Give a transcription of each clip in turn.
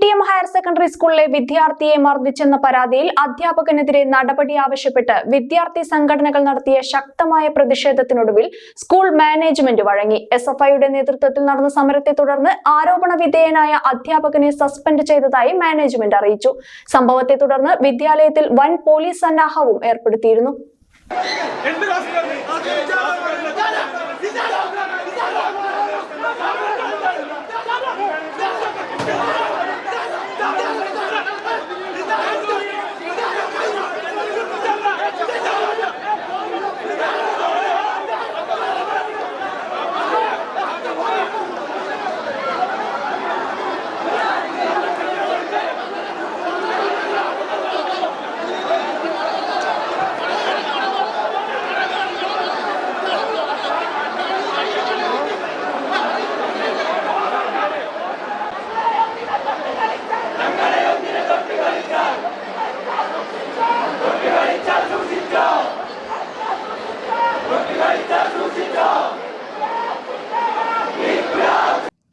PTM higher secondary സ്കൂളിലെ വിദ്യാർത്ഥിയെ മർദ്ദിച്ചെന്ന പരാതിയിൽ അധ്യാപകനെതിരെ നടപടി ആവശ്യപ്പെട്ട് വിദ്യാർത്ഥി സംഘടനകൾ നടത്തിയ ശക്തമായ പ്രതിഷേധത്തിനൊടുവിൽ സ്കൂൾ മാനേജ്മെന്റ് വഴങ്ങി. SFIയുടെ നേതൃത്വത്തിൽ നടന്ന സമരത്തെ തുടർന്ന് ആരോപണ വിധേയനായ അധ്യാപകനെ സസ്പെൻഡ് ചെയ്തതായി മാനേജ്മെന്റ് അറിയിച്ചു. സംഭവത്തെ തുടർന്ന് വിദ്യാലയത്തിൽ വൻ പോലീസ് സന്നാഹവും ഏർപ്പെടുത്തിയിരുന്നു.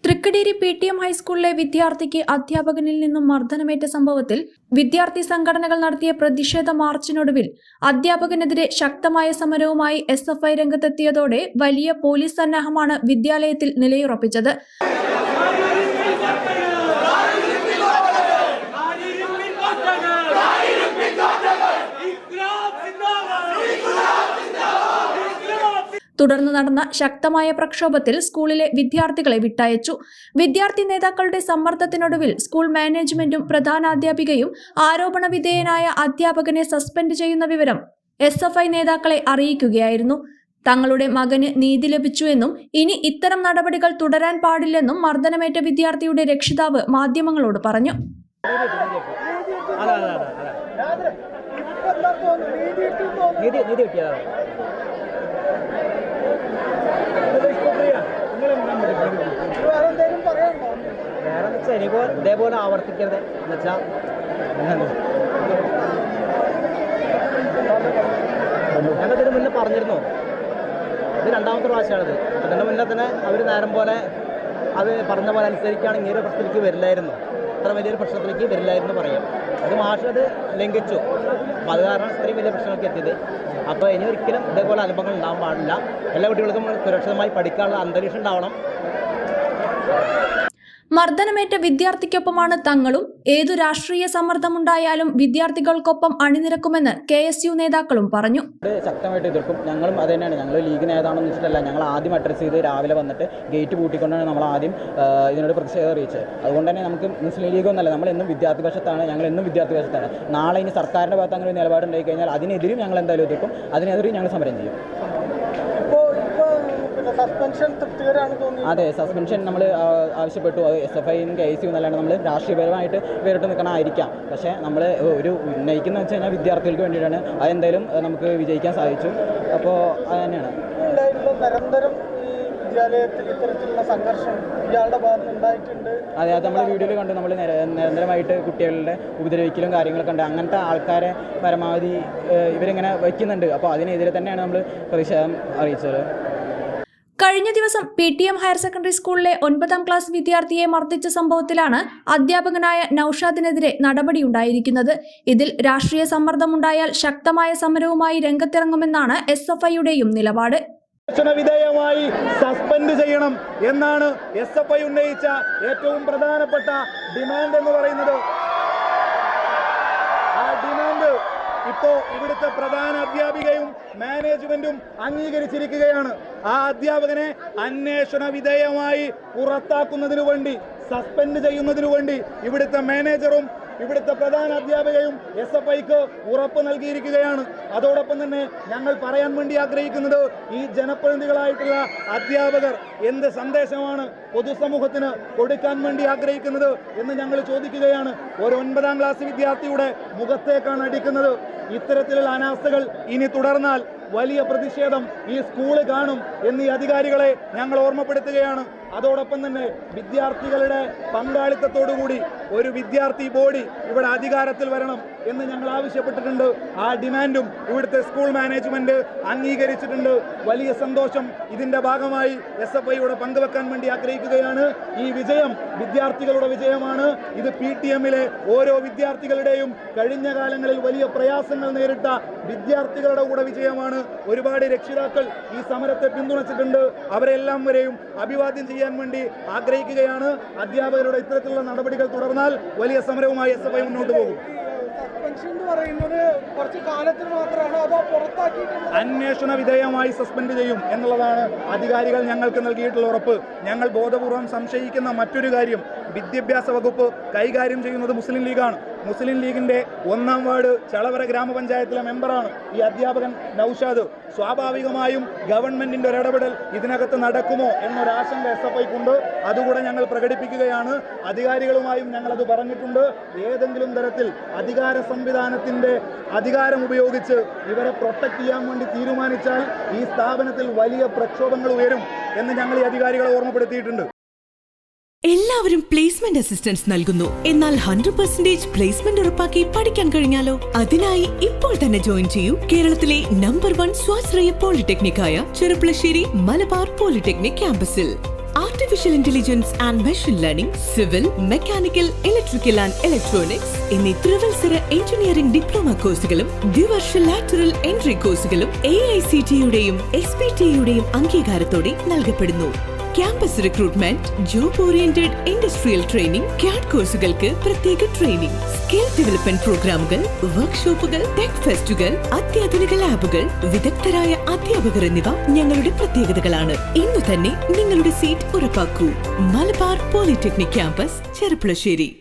തൃക്കടീരി PTM ഹൈസ്കൂളിലെ വിദ്യാർത്ഥിക്ക് അധ്യാപകനിൽ നിന്നും മർദ്ദനമേറ്റ സംഭവത്തിൽ വിദ്യാർത്ഥി സംഘടനകൾ നടത്തിയ പ്രതിഷേധ മാർച്ചിനൊടുവിൽ അധ്യാപകനെതിരെ ശക്തമായ സമരവുമായി SFI രംഗത്തെത്തിയതോടെ വലിയ പോലീസ് സന്നാഹമാണ് വിദ്യാലയത്തിൽ നിലയുറപ്പിച്ചത്. തുടർന്ന് നടന്ന ശക്തമായ പ്രക്ഷോഭത്തിൽ സ്കൂളിലെ വിദ്യാർത്ഥികളെ വിട്ടയച്ചു. വിദ്യാർത്ഥി നേതാക്കളുടെ സമ്മർദ്ദത്തിനൊടുവിൽ സ്കൂൾ മാനേജ്മെന്റും പ്രധാനാധ്യാപികയും ആരോപണ വിധേയനായ അധ്യാപകനെ സസ്പെൻഡ് ചെയ്യുന്ന വിവരം SFI നേതാക്കളെ അറിയിക്കുകയായിരുന്നു. തങ്ങളുടെ മകന് നീതി ലഭിച്ചുവെന്നും ഇനി ഇത്തരം നടപടികൾ തുടരാൻ പാടില്ലെന്നും മർദ്ദനമേറ്റ വിദ്യാർത്ഥിയുടെ രക്ഷിതാവ് മാധ്യമങ്ങളോട് പറഞ്ഞു. ഇതേപോലെ ആവർത്തിക്കരുത് എന്നുവെച്ചാൽ ഞങ്ങൾക്കിത് മുന്നേ പറഞ്ഞിരുന്നു. ഇത് രണ്ടാമത്തെ പ്രാവശ്യമാണിത്. അതിൻ്റെ മുന്നേ തന്നെ അവർ നേരം പോലെ അത് പറഞ്ഞ പോലെ അനുസരിക്കുകയാണെങ്കിൽ ഇങ്ങനെ പ്രശ്നത്തിലേക്ക് വരില്ലായിരുന്നു, അത്ര വലിയൊരു പ്രശ്നത്തിലേക്ക് വരില്ലായിരുന്നു പറയാം. അത് മാഷ് അത് ലംഘിച്ചു. അപ്പോൾ അത് കാരണം ഇത്രയും വലിയ പ്രശ്നമൊക്കെ എത്തിയത്. അപ്പോൾ ഇനി ഒരിക്കലും ഇതേപോലെ അനുഭവങ്ങൾ ഉണ്ടാകാൻ പാടില്ല. എല്ലാ കുട്ടികൾക്കും സുരക്ഷിതമായി പഠിക്കാനുള്ള അന്തരീക്ഷം ഉണ്ടാവണം. മർദ്ദനമേറ്റ വിദ്യാർത്ഥിക്കൊപ്പമാണ് തങ്ങളും. ഏതു രാഷ്ട്രീയ സമ്മർദ്ദമുണ്ടായാലും വിദ്യാർത്ഥികൾക്കൊപ്പം അണിനിരക്കുമെന്ന് KSU നേതാക്കളും പറഞ്ഞു. ശക്തമായിട്ട് എതിർക്കും. ഞങ്ങളും അത് തന്നെയാണ്. ഞങ്ങൾ ലീഗ് നേതാണെന്ന് വെച്ചിട്ടല്ല, ഞങ്ങൾ ആദ്യം അഡ്രസ് ചെയ്ത് രാവിലെ വന്നിട്ട് ഗേറ്റ് പൂട്ടിക്കൊണ്ടാണ് നമ്മൾ ആദ്യം ഇതിനോട് പ്രതിഷേധം അറിയിച്ചത്. അതുകൊണ്ട് തന്നെ നമുക്ക് മുസ്ലിം ലീഗൊന്നല്ല, നമ്മളെന്നും വിദ്യാർത്ഥിപക്ഷത്താണ്. ഞങ്ങളെന്നും വിദ്യാർത്ഥിപക്ഷത്താണ്. നാളെ ഇനി സർക്കാരിൻ്റെ ഭാഗത്ത് അങ്ങനെ ഒരു നിലപാടുണ്ടായി കഴിഞ്ഞാൽ അതിനെതിരും ഞങ്ങൾ എന്തായാലും എതിർക്കും. അതിനെതിരും ഞങ്ങൾ സമരം ചെയ്യും. അതെ, സസ്പെൻഷൻ നമ്മൾ ആവശ്യപ്പെട്ടു. അത് SFIയും KSU എന്നല്ലാണ്ട് നമ്മൾ രാഷ്ട്രീയപരമായിട്ട് വേറിട്ട് നിൽക്കണമായിരിക്കാം. പക്ഷേ നമ്മൾ ഒരു ഉന്നയിക്കുന്ന വെച്ച് കഴിഞ്ഞാൽ വിദ്യാർത്ഥികൾക്ക് വേണ്ടിയിട്ടാണ്. അതെന്തായാലും നമുക്ക് വിജയിക്കാൻ സാധിച്ചു. അപ്പോൾ അത് തന്നെയാണ്. നിരന്തരം വിദ്യാലയത്തിൽ ഇത്തരത്തിലുള്ള സംഘർഷം ഇയാളുടെ ഭാഗത്ത് ഉണ്ടായിട്ടുണ്ട്. അതെ, അത് നമ്മൾ വീഡിയോയിൽ കണ്ട്. നമ്മൾ നിരന്തരമായിട്ട് കുട്ടികളുടെ ഉപദ്രവിക്കലും കാര്യങ്ങളൊക്കെ ഉണ്ട്. അങ്ങനത്തെ ആൾക്കാരെ പരമാവധി ഇവരിങ്ങനെ വയ്ക്കുന്നുണ്ട്. അപ്പോൾ അതിനെതിരെ തന്നെയാണ് നമ്മൾ പ്രതിഷേധം അറിയിച്ചത്. കഴിഞ്ഞ ദിവസം PTM ഹയർ സെക്കൻഡറി സ്കൂളിലെ 9ാം ക്ലാസ് വിദ്യാർത്ഥിയെ മർദ്ദിച്ച സംഭവത്തിലാണ് അധ്യാപകനായ നൌഷാദിനെതിരെ നടപടിയുണ്ടായിരിക്കുന്നത്. ഇതിൽ രാഷ്ട്രീയ സമ്മർദ്ദമുണ്ടായാൽ ശക്തമായ സമരവുമായി രംഗത്തിറങ്ങുമെന്നാണ് SFIയുടെയും നിലപാട്. വിധേയമായി സസ്പെൻഡ് ചെയ്യണം എന്നാണ് SFI ഉന്നയിച്ച ഏറ്റവും പ്രധാനപ്പെട്ട ഡിമാൻഡ് എന്ന് പറയുന്നത്. ആ ഡിമാൻഡ് ഇപ്പോൾ ഇവിടുത്തെ പ്രധാന അധ്യാപികയും മാനേജ്മെന്റും അംഗീകരിച്ചിരിക്കുകയാണ്. ആ അധ്യാപകനെ അന്വേഷണ വിധേയമായി പുറത്താക്കുന്നതിനു വേണ്ടി, സസ്പെൻഡ് ചെയ്യുന്നതിനു വേണ്ടി ഇവിടുത്തെ മാനേജറും ഇവിടുത്തെ പ്രധാന അധ്യാപികയും SFIക്ക് ഉറപ്പ് നൽകിയിരിക്കുകയാണ്. അതോടൊപ്പം തന്നെ ഞങ്ങൾ പറയാൻ വേണ്ടി ആഗ്രഹിക്കുന്നത്, ഈ ജനപ്രതിനിധികളായിട്ടുള്ള അധ്യാപകർ എന്ത് സന്ദേശമാണ് പൊതുസമൂഹത്തിന് കൊടുക്കാൻ വേണ്ടി ആഗ്രഹിക്കുന്നത് എന്ന് ഞങ്ങൾ ചോദിക്കുകയാണ്. ഒരു 9ാം ക്ലാസ് വിദ്യാർത്ഥിയുടെ മുഖത്തേക്കാണ് അടിക്കുന്നത്. ഇത്തരത്തിലുള്ള അനാസ്ഥകൾ ഇനി തുടർന്നാൽ വലിയ പ്രതിഷേധം ഈ സ്കൂള് കാണും എന്നീ അധികാരികളെ ഞങ്ങൾ ഓർമ്മപ്പെടുത്തുകയാണ്. അതോടൊപ്പം തന്നെ വിദ്യാർത്ഥികളുടെ പങ്കാളിത്തത്തോടുകൂടി ഒരു വിദ്യാർത്ഥി ബോഡി ഇവിടെ അധികാരത്തിൽ വരണം എന്ന് ഞങ്ങൾ ആവശ്യപ്പെട്ടിട്ടുണ്ട്. ആ ഡിമാൻഡും ഇവിടുത്തെ സ്കൂൾ മാനേജ്മെന്റ് അംഗീകരിച്ചിട്ടുണ്ട്. വലിയ സന്തോഷം. ഇതിന്റെ ഭാഗമായി SFIയോട് പങ്കുവെക്കാൻ വേണ്ടി ആഗ്രഹിക്കുകയാണ്. ഈ വിജയം വിദ്യാർത്ഥികളുടെ വിജയമാണ്. ഇത് PTMലെ ഓരോ വിദ്യാർത്ഥികളുടെയും കഴിഞ്ഞ കാലങ്ങളിൽ വലിയ പ്രയാസങ്ങൾ നേരിട്ട വിദ്യാർത്ഥികളുടെ കൂടെ വിജയമാണ്. ഒരുപാട് രക്ഷിതാക്കൾ ഈ സമരത്തെ പിന്തുണച്ചിട്ടുണ്ട്. അവരെല്ലാം വരെയും അഭിവാദ്യം ചെയ്യാൻ വേണ്ടി ആഗ്രഹിക്കുകയാണ്. അധ്യാപകരുടെ ഇത്തരത്തിലുള്ള നടപടികൾ തുടർന്നാൽ വലിയ സമരവുമായി SFI മുന്നോട്ട് പോകും. അന്വേഷണ വിധേയമായി സസ്പെൻഡ് ചെയ്യും എന്നുള്ളതാണ് അധികാരികൾ ഞങ്ങൾക്ക് നൽകിയിട്ടുള്ള ഉറപ്പ്. ഞങ്ങൾ ബോധപൂർവം സംശയിക്കുന്ന മറ്റൊരു കാര്യം, വിദ്യാഭ്യാസ വകുപ്പ് കൈകാര്യം ചെയ്യുന്നത് മുസ്ലിം ലീഗാണ്. മുസ്ലിം ലീഗിന്റെ 1-ാം വാർഡ് ചളവര ഗ്രാമപഞ്ചായത്തിലെ മെമ്പറാണ് ഈ അധ്യാപകൻ നൌഷാദ്. സ്വാഭാവികമായും ഗവൺമെന്റിന്റെ ഒരു ഇടപെടൽ ഇതിനകത്ത് നടക്കുമോ എന്നൊരാശങ്ക SFIക്കുണ്ട്. അതുകൂടെ ഞങ്ങൾ പ്രകടിപ്പിക്കുകയാണ്. അധികാരികളുമായും ഞങ്ങളത് പറഞ്ഞിട്ടുണ്ട്. ഏതെങ്കിലും തരത്തിൽ അധികാര സംവിധാനത്തിന്റെ അധികാരം ഉപയോഗിച്ച് ഇവരെ പ്രൊട്ടക്ട് ചെയ്യാൻ വേണ്ടി തീരുമാനിച്ചാൽ ഈ സ്ഥാപനത്തിൽ വലിയ പ്രക്ഷോഭങ്ങൾ ഉയരും എന്ന് ഞങ്ങൾ ഈ അധികാരികളെ ഓർമ്മപ്പെടുത്തിയിട്ടുണ്ട്. എല്ലാവരും പ്ലേസ്മെന്റ് അസിസ്റ്റൻസ് നൽകുന്നു. എന്നാൽ 100% പ്ലേസ്മെന്റ് ഉറപ്പാക്കി പഠിക്കാൻ കഴിഞ്ഞാലോ? അതിനായി ഇപ്പോൾ തന്നെ ജോയിൻ ചെയ്യൂ കേരളത്തിലെ നമ്പർ 1 സ്വാശ്രയ പോളിടെക്നിക്കായ ചെറുപ്പളശ്ശേരി മലബാർ പോളിടെക്നിക് ക്യാമ്പസിൽ. Artificial intelligence and machine learning, civil, mechanical, electrical and electronics എന്നീ ത്രിവത്സര എഞ്ചിനീയറിംഗ് ഡിപ്ലോമ കോഴ്സുകളും ദ്വിവർഷ ലാറ്ററൽ എൻട്രി കോഴ്സുകളും AICTEയുടെയും SPTയുടെയും അംഗീകാരത്തോടെ നൽകപ്പെടുന്നു. Campus recruitment, job oriented industrial training, CAD കോഴ്സുകൾക്ക് പ്രത്യേക ട്രെയിനിംഗ്, സ്കിൽ ഡെവലപ്മെന്റ് പ്രോഗ്രാമുകൾ, വർക്ക്ഷോപ്പുകൾ, ടെക് ഫെസ്റ്റുകൾ, അത്യാധുനിക ലാബുകൾ, വിദഗ്ധരായ അധ്യാപകർ എന്നിവ ഞങ്ങളുടെ പ്രത്യേകതകളാണ്. ഇന്ന് തന്നെ നിങ്ങളുടെ സീറ്റ് ഉറപ്പാക്കൂ. Malabar polytechnic campus, Cherpulassery.